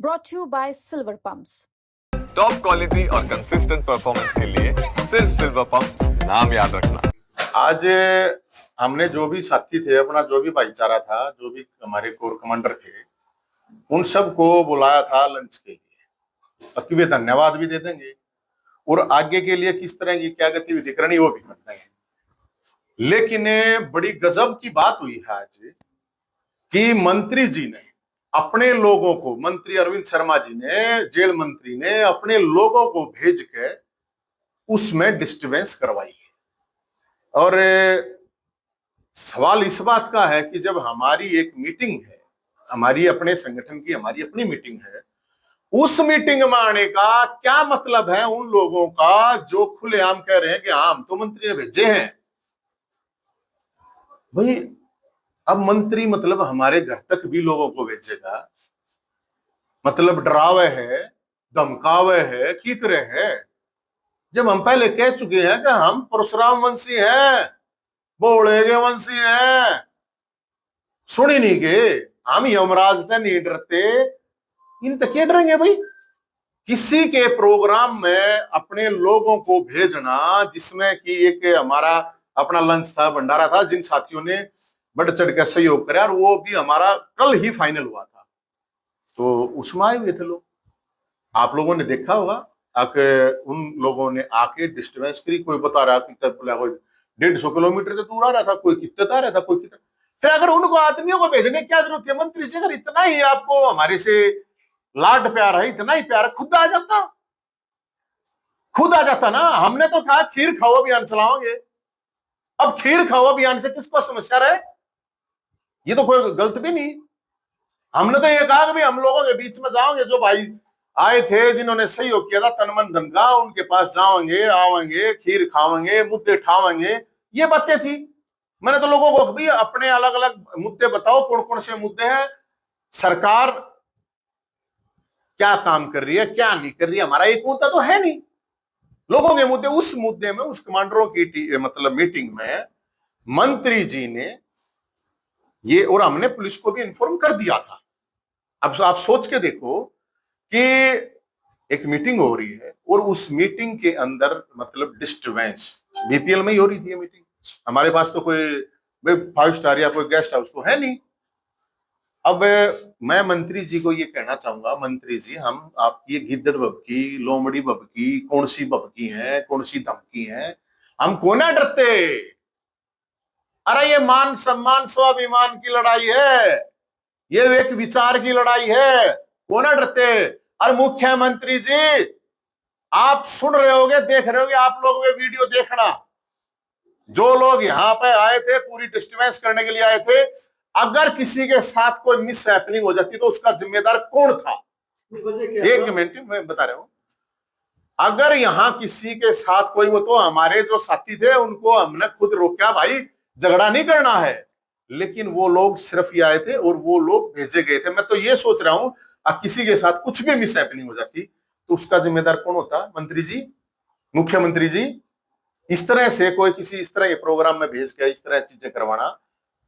brought to you by Silver Pumps. Top quality और consistent performance के लिए सिर्फ सिल्वर पंप्स नाम याद रखना। आज हमने जो भी साथी थे, अपना जो भी भाईचारा था, जो भी हमारे कोर कमांडर थे, उन सबको बुलाया था लंच के लिए। बाकी भी धन्यवाद भी दे देंगे और आगे के लिए किस तरह की क्या गतिविधि करनी वो भी कर देंगे। लेकिन बड़ी गजब की बात हुई है आज कि मंत्री जी ने अपने लोगों को, मंत्री अरविंद शर्मा जी ने, जेल मंत्री ने अपने लोगों को भेज के उसमें डिस्टर्बेंस करवाई है। और सवाल इस बात का है कि जब हमारी एक मीटिंग है, हमारी अपने संगठन की हमारी अपनी मीटिंग है, उस मीटिंग में आने का क्या मतलब है उन लोगों का जो खुलेआम कह रहे हैं कि हाँ हम तो मंत्री ने भेजे हैं। भाई अब मंत्री मतलब हमारे घर तक भी लोगों को भेजेगा, मतलब डरावे है, धमकावे है, की करे है, जब हम पहले कह चुके हैं कि हम परशुराम वंशी हैं, बोलेगे वंशी हैं, सुनी नहीं के हम यमराज से नहीं डरते, इन तक क्या डरेंगे भाई। किसी के प्रोग्राम में अपने लोगों को भेजना, जिसमें कि एक हमारा अपना लंच था, भंडारा था, जिन साथियों ने बढ़ चढ़ के सहयोग करे और वो भी हमारा कल ही फाइनल हुआ था, तो उसमें आए हुए थे लोग। आप लोगों ने देखा होगा आके उन लोगों ने आके डिस्टर्बेंस करी। कोई बता रहा कि कोई 150 किलोमीटर से दूर आ रहा था, कोई कितना आ रहा था, कोई कितना। फिर अगर उनको आदमियों को भेजने की क्या जरूरत है मंत्री जी? अगर इतना ही आपको हमारे से लाड प्यार है, इतना ही प्यार, खुद आ जाता, खुद आ जाता ना। हमने तो कहा खीर खाओ अभियान चलाओगे। अब खीर खाओ अभियान से किसको समस्या रहे? ये तो कोई गलत भी नहीं। हमने तो ये कहा कि भाई हम लोगों के बीच में जाओगे, जो भाई आए थे जिन्होंने सहयोग किया था तन मन धन का, उनके पास जाओगे, आवेंगे, खीर खावेंगे, मुद्दे ठावेंगे, ये बातें थी। मैंने तो लोगों को भी अपने अलग अलग मुद्दे बताओ, कौन कौन से मुद्दे हैं, सरकार क्या काम कर रही है, क्या नहीं कर रही है, हमारा एक मुद्दा तो है नहीं, लोगों के मुद्दे। उस मुद्दे में, उस कमांडरों की मतलब मीटिंग में मंत्री जी ने ये, और हमने पुलिस को भी इन्फॉर्म कर दिया था। अब आप सोच के देखो कि एक मीटिंग हो रही है और उस मीटिंग के अंदर मतलब डिस्टर्बेंस बीपीएल में ही हो रही थी ये मीटिंग। हमारे पास तो कोई 5 स्टार या कोई गेस्ट हाउस तो है नहीं। अब मैं मंत्री जी को ये कहना चाहूंगा, मंत्री जी हम आपकी गिद्दड़ बबकी, लोमड़ी बबकी, कौन सी बबकी है, कौन सी धमकी है, हम को ना डरते। अरे ये मान सम्मान स्वाभिमान की लड़ाई है, ये एक विचार की लड़ाई है, को ना डरते। और मुख्यमंत्री जी आप सुन रहे होगे, देख रहे होगे, आप लोग वे वीडियो देखना, जो लोग यहां पे आए थे पूरी डिस्टर्बेंस करने के लिए आए थे, अगर किसी के साथ कोई मिस हैपनिंग हो जाती तो उसका जिम्मेदार कौन था? एक मिनट मैं बता रहा हूं। अगर यहां किसी के साथ कोई, वो तो हमारे जो साथी थे उनको हमने खुद रोका, भाई झगड़ा नहीं करना है, लेकिन वो लोग सिर्फ ये आए थे और वो लोग भेजे गए थे। मैं तो ये सोच रहा हूं किसी के साथ कुछ भी मिस हैपनिंग हो जाती तो उसका जिम्मेदार कौन होता? मंत्री जी, मुख्यमंत्री जी। इस तरह से कोई किसी इस तरह के प्रोग्राम में भेज के इस तरह चीजें करवाना,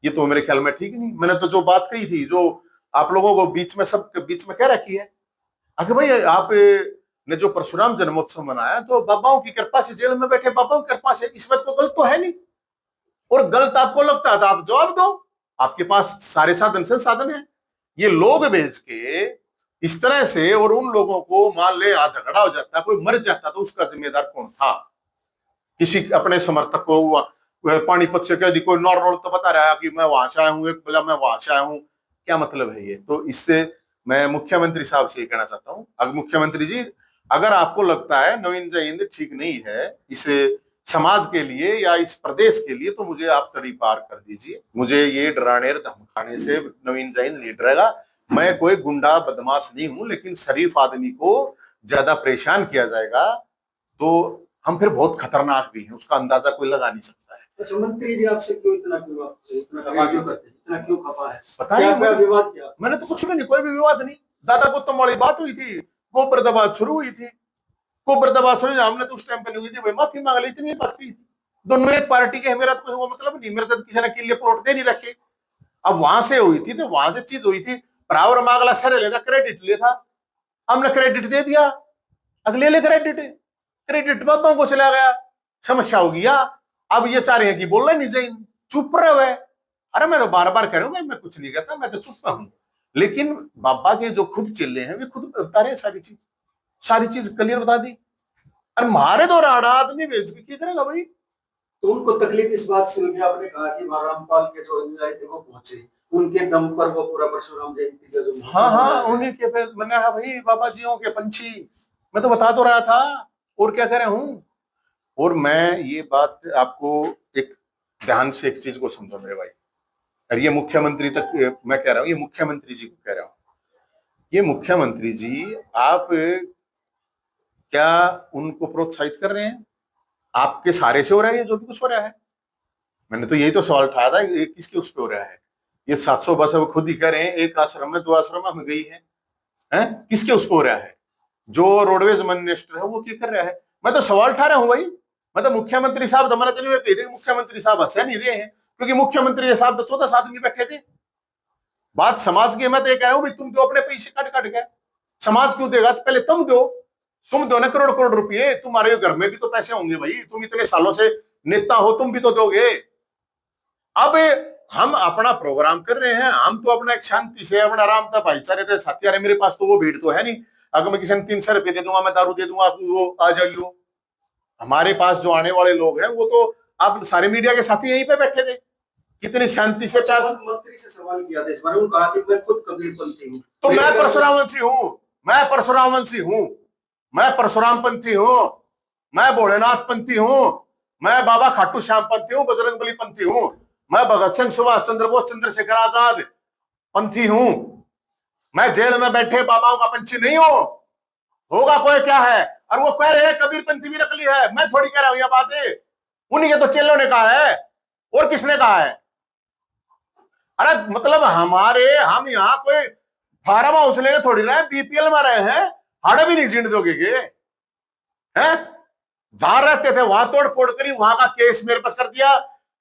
ये तो मेरे ख्याल में ठीक नहीं। मैंने तो जो बात कही थी, जो आप लोगों को बीच में, सब बीच में कह रखी है, अगर भाई आप ने जो परशुराम जन्मोत्सव मनाया तो बाबाओं की कृपा से, जेल में बैठे बाबाओं की कृपा से, इसमें तो गलत तो है नहीं। और गलत आपको लगता है तो आप जवाब दो, आपके पास सारे साधन संसाधन है। ये लोग भेज के इस तरह से, और उन लोगों को मान ले आज झगड़ा हो जाता, कोई मर जाता तो उसका जिम्मेदार कौन था? किसी अपने समर्थक को पानीपत से कह दी, कोई नॉर्मल तो बता रहा है कि मैं वहां से आया हूं, एक बोला मैं वहां से आया हूं, क्या मतलब है ये? तो इससे मैं मुख्यमंत्री साहब से ये कहना चाहता हूं, अगर मुख्यमंत्री जी अगर आपको लगता है नवीन जयहिंद ठीक नहीं है इस समाज के लिए या इस प्रदेश के लिए, तो मुझे आप तड़ी पार कर दीजिए। मुझे ये डराने धमकाने से नवीन जयहिंद नहीं डरेगा। मैं कोई गुंडा बदमाश नहीं हूं, लेकिन शरीफ आदमी को ज्यादा परेशान किया जाएगा तो हम फिर बहुत खतरनाक भी हैं, उसका अंदाजा कोई लगा नहीं सकता है। अच्छा, मंत्री जी आपसे क्यों इतना करते हैं, इतना क्यों खपा है? पता नहीं, विवाद किया? मैंने तो कुछ भी नहीं, कोई भी विवाद नहीं। दादा गौतम वाली बात हुई थी, गोबरदाबाद शुरू हुई थी, गोबरदाबाद शुरू, हमने तो उस टाइम पे नहीं हुई थी, भाई माफी मांग ली, इतनी बात की। दोनों एक पार्टी के हैं, मेरा तो कोई मतलब नहीं, मेरे तो किसी ने के लिए प्लॉट दे नहीं रखे। अब वहां से हुई थी तो वहां से चीज हुई थी, बराबर मांगला सर लेता, क्रेडिट ले था, हमने क्रेडिट दे दिया, अगले ले क्रेडिट, क्रेडिट बाबा को चला गया, समस्या हो गया। अब ये चाह रहे हैं कि बोल रहे नहीं, चुप रहे। अरे मैं तो बार बार कह रहा हूं, मैं कुछ नहीं कहता, मैं तो चुप हूं। लेकिन बाबा के जो खुद चिल्ले हैं वे खुद बता रहे हैं, सारी चीज क्लियर बता दी। और मारे तो राड़ा आदमी भेज के क्या करेगा भाई। तो उनको तकलीफ इस बात से हुई, आपने कहा कि रामपाल के जो अनुयायी थे वो पहुंचे, उनके दम पर वो पूरा परशुराम जयंती का जो हाँ उन्हीं के पे मैंने कहा भाई बाबा जियों के पंछी, मैं तो बता तो रहा था, और क्या कह रहा हूं। और मैं ये बात आपको एक ध्यान से एक चीज को समझो मेरे भाई, और ये मुख्यमंत्री तक मैं कह रहा हूं, ये मुख्यमंत्री जी को कह रहा हूं, ये मुख्यमंत्री जी आप क्या उनको प्रोत्साहित कर रहे हैं? आपके सारे से हो रहा है ये जो भी कुछ हो रहा है? मैंने तो यही तो सवाल उठाया था, ये किसके उस पे हो रहा है? ये 700 बस वो खुद ही कह रहे हैं, एक आश्रम में 2 आश्रम में गई है, किसके उस पे हो रहा है? जो रोडवेज मिनिस्टर है वो क्या कर रहा है? मैं तो सवाल उठा रहा हूं भाई। मैं तो मुख्यमंत्री साहब हमारा तो नहीं कहते, मुख्यमंत्री साहब हंस नहीं रहे हैं, क्योंकि मुख्यमंत्री साहब तो 14 आदमी बैठे थे। बात समाज की, मैं तो ये कह रहा हूं भाई, तुम दो अपने पैसे काट के, समाज क्यों देगा? पहले तुम दो ना करोड़ करोड़ रुपए, तुम्हारे घर में भी तो पैसे होंगे भाई, तुम इतने सालों से नेता हो, तुम भी तो दोगे। अब हम अपना प्रोग्राम कर रहे हैं, हम तो अपना एक शांति से अपना आराम था, भाईचारे थे, साथी। अरे मेरे पास तो वो भीड़ तो है नहीं, अगर मैं किसी ने 300 रुपये दे दूंगा, मैं दारू दे दूंगा, वो आ जाइयो। हमारे पास जो आने वाले लोग हैं वो तो आप सारे मीडिया के साथी यहीं पे बैठे थे, कितनी शांति से। मंत्री से सवाल किया था इस बारे में, कहा कि मैं खुद कबीरपंथी हूँ, तो मैं परशुरामवंशी हूँ, मैं परशुरामवंशी हूँ, मैं परशुरामपंथी हूँ, मैं भोलेनाथ पंथी हूँ, मैं बाबा खाटू श्याम पंथी हूँ, बजरंगबली पंथी हूँ, मैं भगत सिंह, सुभाष चंद्र बोस, चंद्रशेखर आजाद पंथी हूँ। मैं जेल में बैठे बाबाओं का पंछी नहीं हूं। होगा कोई क्या है? और वो कह रहे हैं कबीर पंथी भी नकली है, मैं थोड़ी कह रहा हूं ये बातें, उन्हीं के तो चेलों ने कहा है, और किसने कहा है? अरे मतलब हम यहाँ कोई फार्म हाउस लेके थोड़ी रहे, बीपीएल में रहे हैं, हाड़े भी नहीं जीण दोगे हैं? जहां रहते थे वहां तोड़ फोड़ करी, वहां का केस मेरे पास कर दिया।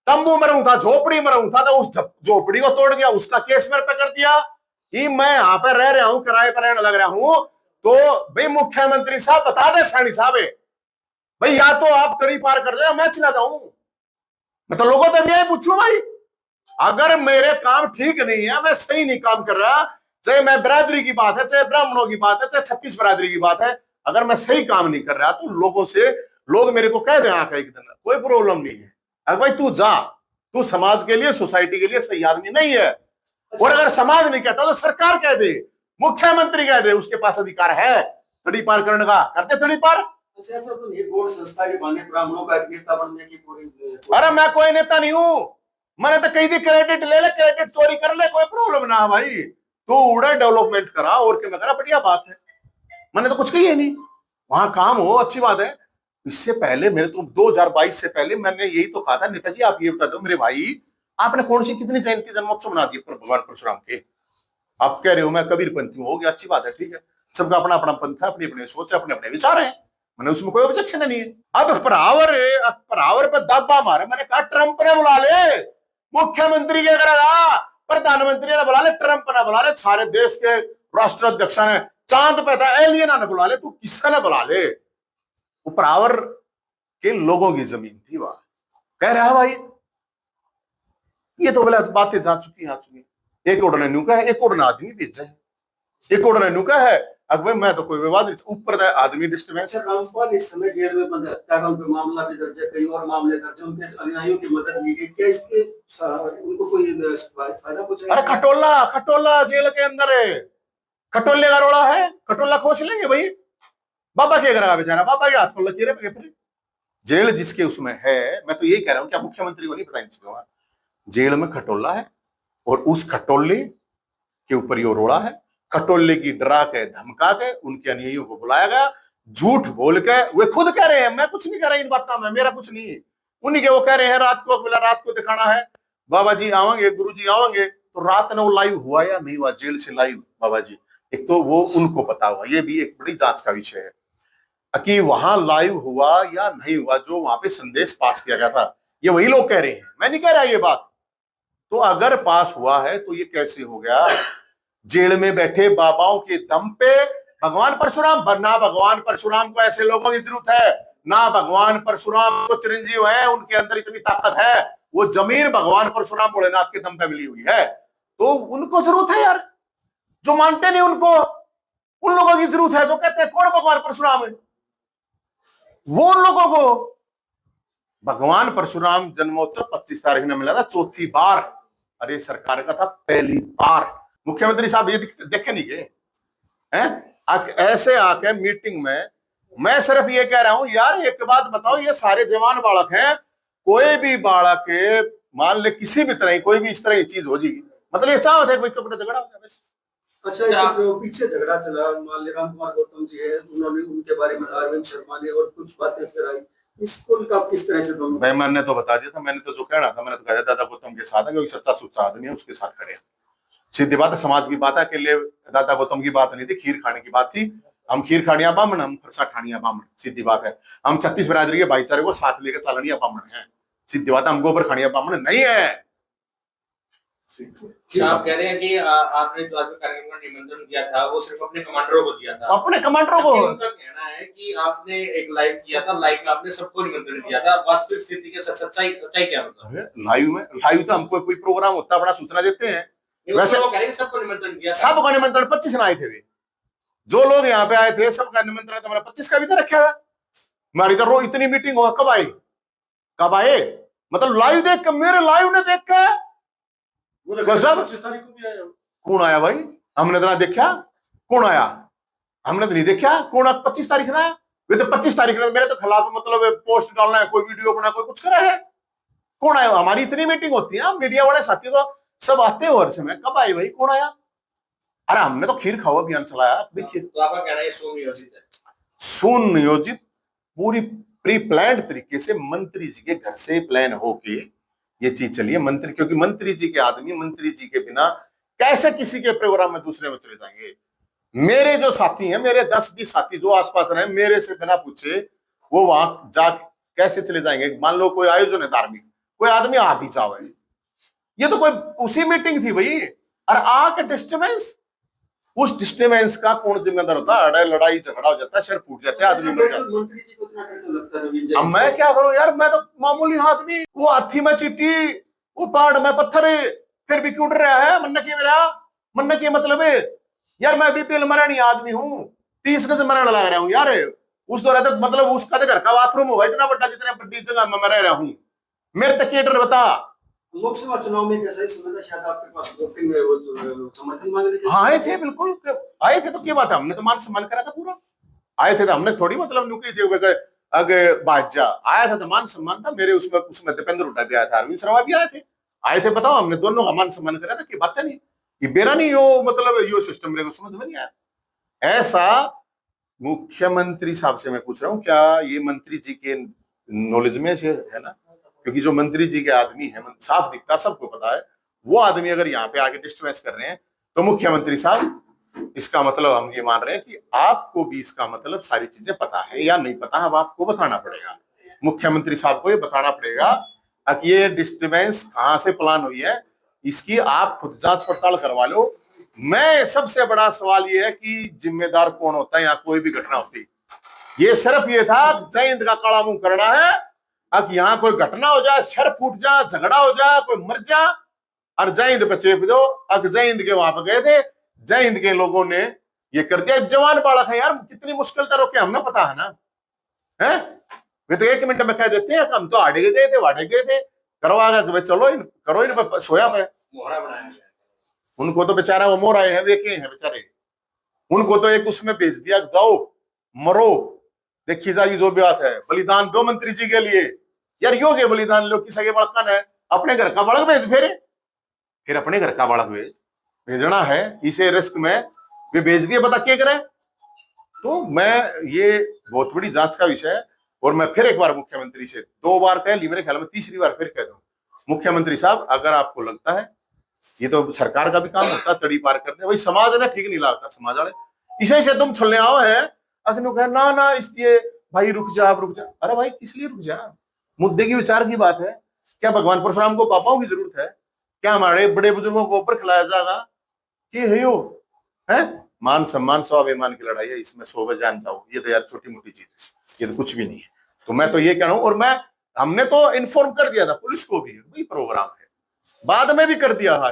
तंबू में रहूं था, झोपड़ी में रहूं था, तो उस झोपड़ी को तोड़ दिया, उसका केस मेरे पे कर दिया कि मैं यहाँ पे रह रहा हूं, किराए पर रहने लग रहा हूं। तो भाई मुख्यमंत्री साहब बता दे, सैनी साहब भाई, या तो आप कड़ी पार कर दो, मैं चला जाऊं। मैं तो लोगों से यही पूछूं भाई, अगर मेरे काम ठीक नहीं है, मैं सही नहीं काम कर रहा, चाहे मैं बिरादरी की बात है, चाहे ब्राह्मणों की बात है, चाहे 36 बिरादरी की बात है, अगर मैं सही काम नहीं कर रहा तो लोग मेरे को कह दे आंख एक दिन, कोई प्रॉब्लम नहीं है। अगर भाई तू जा, तू समाज के लिए, सोसाइटी के लिए सही आदमी नहीं है। और अगर समाज नहीं कहता तो सरकार कह दे, मुख्यमंत्री कह दे, उसके पास अधिकार है तड़ी पार करने का, करते तड़ी पार। अच्छा तो ये गौड़ संस्था के बहाने ब्राह्मणों का एक नेता बनने की पूरी अरे मैं कोई नेता नहीं हूं, मैंने तो कही थी क्रेडिट ले ले, क्रेडिट चोरी कर ले, कोई प्रॉब्लम ना भाई, तू उड़ा डेवलपमेंट करा और क्या करा, बढ़िया बात है, मैंने तो कुछ कही नहीं, वहां काम हो अच्छी बात है। इससे पहले मेरे तो 2022 से पहले मैंने यही तो कहा था, नेताजी आप ये बता दो मेरे भाई, आपने कौन सी कितनी जयंती जन्मोत्सव बना दिए भगवान परशुराम के? आप कह रहे हो मैं कबीरपंथी हूं, हो गया, अच्छी बात है, ठीक है, सबका अपना अपना पंथ है, अपनी अपनी सोच है, अपने अपने विचार है, मैंने उसमें कोई ऑब्जेक्शन नहीं है। अब परावर पर दाबा मारे, मैंने कहा ट्रंप ने बुला ले, मुख्यमंत्री क्या करेगा, प्रधानमंत्री ने बुला ले, ट्रंप ने बुला ले, सारे देश के राष्ट्राध्यक्ष ने, चांद पे था एलियन ने बुला ले, तू किसका ने बुला ले, वो परावर के लोगों की जमीन थी, वहां कह रहा है भाई, ये तो बोला बातें जा चुकी। एक ओढ़ने न्यू का है, एक ओढ़ना आदमी भेजा है, एक ओढ़ने न्यू का है, अगर मैं तो कोई विवाद नहीं, ऊपर आदमी डिस्टर्बेंस। रामपाल इस समय जेल में बंद है, हत्याकांड पे मामला भी दर्ज है, कई और मामले दर्ज है, उनके अनुयायियों की मदद ली गई, क्या इसके उनको कोई फायदा पहुंचा? अरे खटोला जेल के अंदर है, खटोले का रोड़ा है, खटोला खोज लेंगे भाई, बाबा क्या करेगा बेचारा, बाबा के हाथ पर लकीर है, जेल जिसके उसमें है। मैं तो यही कह रहा हूं, क्या मुख्यमंत्री को नहीं पता इन चीजों का? जेल में खटोला है और उस खटोले के ऊपर ये रोड़ा है, खटोले की डरा के धमका के उनके अनुयायियों को बुलाया गया, झूठ बोल के, वे खुद कह रहे हैं, मैं कुछ नहीं कह रहा इन बातों में, मेरा कुछ नहीं है, उन्हीं के वो कह रहे हैं रात को दिखाना है, बाबा जी आवेंगे, गुरु जी आवेंगे। तो रात में वो लाइव हुआ या नहीं हुआ जेल से लाइव, बाबा जी, एक तो वो उनको पता हुआ, ये भी एक बड़ी जांच का विषय है कि वहां लाइव हुआ या नहीं हुआ, जो वहां पे संदेश पास किया गया था, ये वही लोग कह रहे हैं, मैं नहीं कह रहा ये बात। तो अगर पास हुआ है तो ये कैसे हो गया? जेल में बैठे बाबाओं के दम पे भगवान परशुराम, ना भगवान परशुराम को ऐसे लोगों की जरूरत है, ना भगवान परशुराम तो चिरंजीव है, उनके अंदर इतनी ताकत है, वो जमीन भगवान परशुराम भोलेनाथ के दम पे मिली हुई है, तो उनको जरूरत है यार। जो मानते नहीं उनको, उन लोगों की जरूरत है जो कहते हैं कौन भगवान परशुराम है, वो उन लोगों को। भगवान परशुराम जन्मोत्सव 25 तारीख ने मिला था, चौथी बार। अरे सरकार का था पहली बार। मुख्यमंत्री साहब ये देखे नहीं गए हैं? ऐसे आके मीटिंग में मैं सिर्फ ये कह रहा हूं यार, एक बात बताओ, ये सारे जवान बालक हैं, कोई भी बालक के मान ले किसी भी तरह कोई भी इस तरह की चीज हो जाएगी, मतलब ये चाहत है कोई कपड़ा झगड़ा हो जाए। अच्छा, जो पीछे झगड़ा चला, मान लीजिए राम कुमार गौतम जी है, उन्होंने उनके बारे में अरविंद शर्मा ने और कुछ बातें फिर आई, इसको का किस तरह से दोनों? भाई मैंने तो बता दिया था, मैंने तो जो कहना था मैंने तो कहा दादा गौतम के साथ है, क्योंकि सच्चा सुच्चा आदमी है, उसके साथ खड़े हैं। सीधी बात है, समाज की बात है, अकेले दादा गौतम की बात नहीं थी, खीर खाने की बात थी। हम खीर खानिया बामन, हम फरसा ठानिया बामन, सीधी बात है। हम 36 बिरादरी के भाईचारे को साथ लेकर चालनिया बामन है, सीधी बात है। हम गोबर खानिया बामन नहीं है। आप कह रहे हैं कि आपने जो आज कार्यक्रम का निमंत्रण दिया था वो सिर्फ अपने कमांडरों को दिया था, अपने कमांडरों को। उनका कहना है कि आपने एक लाइव किया था, लाइव में आपने सबको निमंत्रण दिया था, वास्तविक स्थिति के सच्चाई क्या होता? लाइव तो हमको कोई प्रोग्राम होता बड़ा सूचना देते हैं, वैसे वो कह रहे हैं सबको निमंत्रण दिया, सबको निमंत्रण 25 आए थे, वे जो लोग यहाँ पे आए थे सबका निमंत्रण था, 25 का भी तो रखा था। हमारी तो रोज इतनी मीटिंग हो, कब आए मतलब लाइव देख के, मेरे लाइव ने देख के गजब। 25 तारीख को भी आया, कौन आया भाई? हमने तो ना देखा कौन आया, हमने तो नहीं देखा कौन 25 तारीख ना आया। वे तो 25 तारीख ने मेरे तो खिलाफ मतलब पोस्ट डालना है, कोई वीडियो बना, कोई कुछ करा है, कौन आया? हमारी इतनी मीटिंग होती है, मीडिया वाले साथी तो सब आते हो वर्ष में, कब आए भाई, कौन आया? अरे हमने तो खीर खाओ अभियान चलाया। तो आपका कहना है सुनियोजित है? सुनियोजित, पूरी प्री प्लान्ड तरीके से मंत्री जी के घर से प्लान होके ये चीज चली है। मंत्री, क्योंकि मंत्री जी के आदमी मंत्री जी के बिना कैसे किसी के प्रोग्राम में दूसरे में चले जाएंगे। मेरे जो साथी हैं, मेरे 10-20 साथी जो आसपास रहे, मेरे से बिना पूछे वो वहां जा कैसे चले जाएंगे? मान लो कोई आयोजन है धार्मिक, कोई आदमी आ भी जाए, ये तो कोई उसी मीटिंग थी भाई, और आके डिस्टर्बेंस, उस डिस्टर्बेंस का कौन जिम्मेदार होता है? लड़ाई झगड़ा हो जाता है, सिर फूट जाते हैं, आदमी मर जाता है। मंत्री जी को इतना डर क्यों लगता है रविंद्र? अब मैं क्या करूं यार, मैं तो मामूली आदमी, वो हाथी में चीटी, वो पहाड़ में पत्थर, फिर भी क्यों डर रहा है? मन्ना की मेरा मन्ना की मतलब है यार, मैं बीपीएल मरानी आदमी हूँ, 30 गज मरण लगा रहा हूँ यार। उस दौरान तो मतलब उसका तो घर का बाथरूम होगा इतना बड़ा, जितना बड़ी जगह में मैं रह रहा हूँ, मेरे तक डर बता। लोकसभा चुनाव में कैसा ही समय था, शायद आपके पास वोटिंग में वो समर्थन मांगने के आए थे, बिल्कुल आए थे, तो क्या बात है, हमने तो मान सम्मान करा था पूरा। आए थे तो हमने थोड़ी मतलब नुकी थी अगे बाजा, आया था तो मान सम्मान था। मेरे उसमें दीपेंद्र हुड्डा भी आया था, अरविंद शर्मा भी आए थे, बताओ हमने दोनों का मान सम्मान करा था। कि बात है नहीं, ये बेरा नहीं, यो मतलब यो सिस्टम मेरे को समझ में नहीं आया। ऐसा मुख्यमंत्री साहब से मैं पूछ रहा हूँ, क्या ये मंत्री जी के नॉलेज में है ना? क्योंकि जो मंत्री जी के आदमी है, साफ दिखता, सबको पता है, वो आदमी अगर यहाँ पे आके डिस्टर्बेंस कर रहे हैं, तो मुख्यमंत्री साहब इसका मतलब हम ये मान रहे हैं कि आपको भी इसका मतलब सारी चीजें पता है या नहीं पता है, अब आपको बताना पड़ेगा। मुख्यमंत्री साहब को ये बताना पड़ेगा कि ये डिस्टर्बेंस कहां से प्लान हुई है, इसकी आप खुद जांच पड़ताल करवा लो। मैं सबसे बड़ा सवाल ये है कि जिम्मेदार कौन होता है यहाँ कोई भी घटना होती। ये सिर्फ ये था जय हिंद का काला मुंह करना है, अब यहाँ कोई घटना हो जाए, सर फूट जा, झगड़ा हो जाए, कोई मर जा, और जय हिंद पे चेप दो। अब जय हिंद के वहां पे गए थे, जय हिंद के लोगों ने ये कर दिया। जवान बालक है यार, कितनी मुश्किल तो रोके, हमने पता है ना, है वे तो 1 मिनट में कह देते हैं हम तो आड़े गए थे, वाड़े गए थे, करवा गए, चलो इन करो, इन पे सोया पे मोहरा बनाया। उनको तो बेचारा वो मोर आए हैं, वे के हैं बेचारे, उनको तो एक उसमें भेज दिया, जाओ मरो, देखी जाएगी जो भी बात है, बलिदान दो मंत्री जी के लिए। यार योग्य बलिदान लो, किसी के बड़कन है, अपने घर का बड़क भेज, फिर अपने घर का बड़क भेजना है, इसे रिस्क में वे भेज दिए, बता क्या करें। तो मैं ये बहुत बड़ी जांच का विषय है, और मैं फिर एक बार मुख्यमंत्री से 2 बार कह ली, मेरे ख्याल में तीसरी बार फिर कह दूं, मुख्यमंत्री साहब अगर आपको लगता है, ये तो सरकार का भी काम होता है तड़ी पार करते, वही समाज ने ठीक नहीं लगता, समाज वाले इसे से तुम छलने आओ है, अखनू कह ना इसलिए भाई रुक जा। अरे भाई किस लिए रुक जा, मुद्दे की विचार की बात है। क्या भगवान परशुराम को पापाओं की जरूरत है? क्या हमारे बड़े बुजुर्गों को ऊपर खिलाया जाएगा कि है यो है? मान सम्मान स्वाभिमान की लड़ाई है, इसमें 100 बजे जान जाओ, ये तो यार छोटी मोटी चीज है, ये तो कुछ भी नहीं है। तो मैं तो ये कह रहा हूं, और हमने तो इन्फॉर्म कर दिया था पुलिस को भी, वही प्रोग्राम है, बाद में भी कर दिया था।